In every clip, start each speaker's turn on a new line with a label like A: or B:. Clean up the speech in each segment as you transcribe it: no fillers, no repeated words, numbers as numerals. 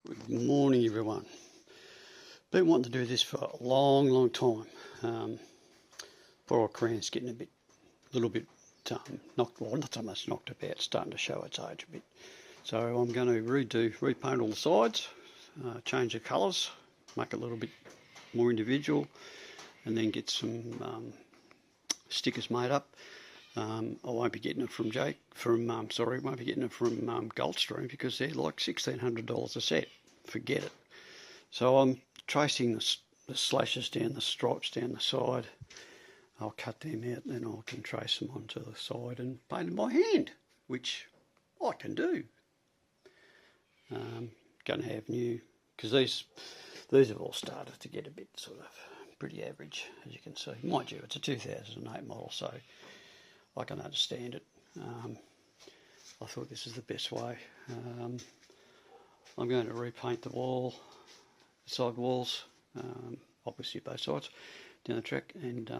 A: Good morning, everyone. Been wanting to do this for a long time. Poor old crane's getting a little bit knocked, well, not so much knocked about, starting to show its age a bit. So I'm going to repaint all the sides, change the colours, make it a little bit more individual, and then get some stickers made up. I won't be getting it from won't be getting it from Goldstream because they're like $1,600 a set. Forget it. So I'm tracing the slashes down, the stripes down the side. I'll cut them out, then I can trace them onto the side and paint them by hand, which I can do. Going to have new, because these have all started to get a bit sort of pretty average, as you can see. Mind you, it's a 2008 model, so I can understand it. I thought this is the best way. I'm going to repaint the side walls, obviously both sides, down the track, and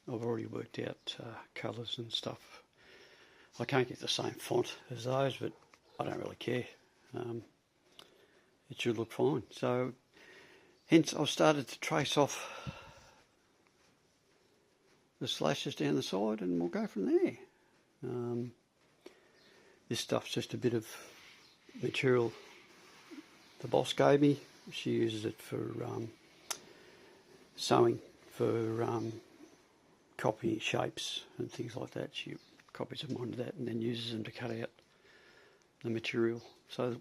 A: I've already worked out colours and stuff. I can't get the same font as those, but I don't really care. It should look fine. So, hence I've started to trace off the slashes down the side, and we'll go from there. This stuff's just a bit of material the boss gave me. She uses it for sewing, for copying shapes and things like that. She copies them onto that and then uses them to cut out the material. So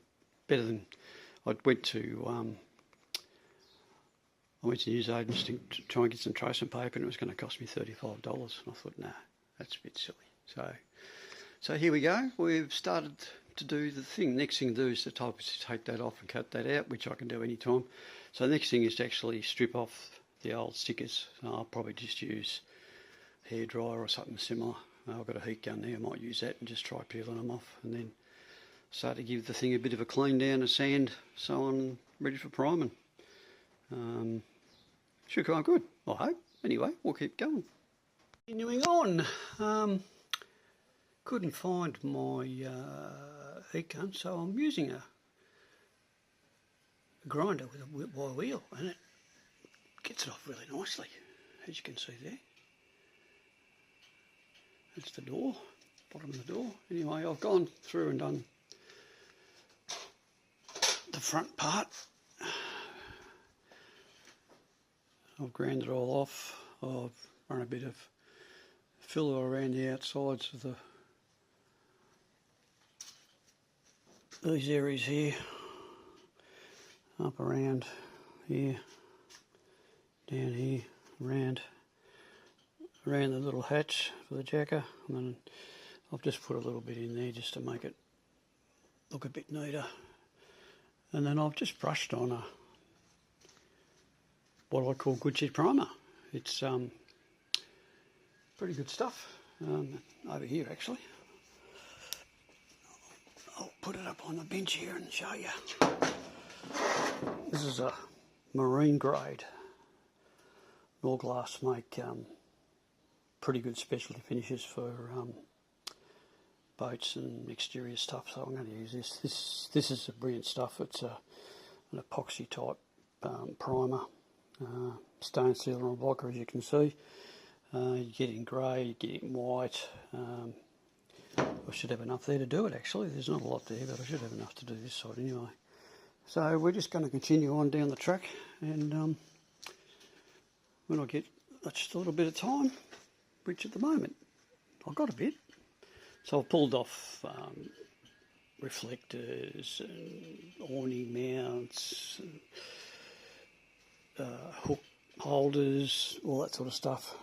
A: better than I went to news agents to try and get some tracing paper, and it was going to cost me $35. And I thought, nah, that's a bit silly. So here we go. We've started to do the thing. Next thing to do is to take that off and cut that out, which I can do anytime. So the next thing is to actually strip off the old stickers. I'll probably just use hairdryer or something similar. I've got a heat gun there. I might use that and just try peeling them off, and then start to give the thing a bit of a clean down of sand, so on, ready for priming. Should go good, I hope. Anyway, we'll keep going. Continuing on. Couldn't find my heat gun, so I'm using a grinder with a wire wheel, and it gets it off really nicely, as you can see there. That's the door, bottom of the door. Anyway, I've gone through and done the front part. I've ground it all off. I've run a bit of filler around the outsides of these areas here, up around here, down here, around the little hatch for the jacker, and then I've just put a little bit in there just to make it look a bit neater. And then I've just brushed on what I call good shit primer. It's pretty good stuff. Over here actually. I'll put it up on the bench here and show you. This is a marine grade. Norglass make pretty good specialty finishes for boats and exterior stuff, so I'm going to use this. This is a brilliant stuff. It's an epoxy type primer, stone sealer on blocker, as you can see. You get it in grey, you get it in white. I should have enough there to do it actually. There's not a lot there, but I should have enough to do this side anyway. So we're just going to continue on down the track, and when I get just a little bit of time, which at the moment I've got a bit, so I've pulled off reflectors and awning mounts and hook holders, all that sort of stuff.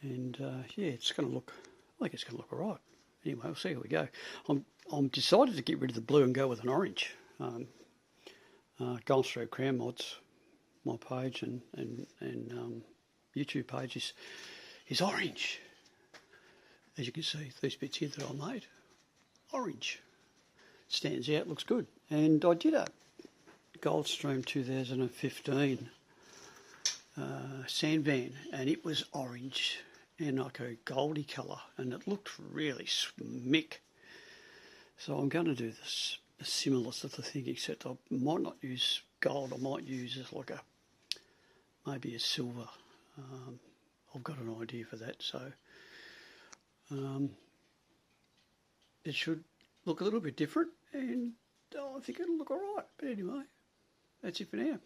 A: Yeah, it's going to look, I think it's going to look alright. Anyway, we'll see how we go. I'm decided to get rid of the blue and go with an orange. Goldstream Crown Mods, my page and YouTube page is orange. As you can see, these bits here that I made, orange. Stands out, looks good. And I did a Goldstream 2015 sand van, and it was orange and like a goldy colour, and it looked really smick. So I'm going to do this a similar sort of thing, except I might not use gold. I might use as like maybe a silver. I've got an idea for that, so it should look a little bit different, and I think it'll look all right. But anyway, that's it for now.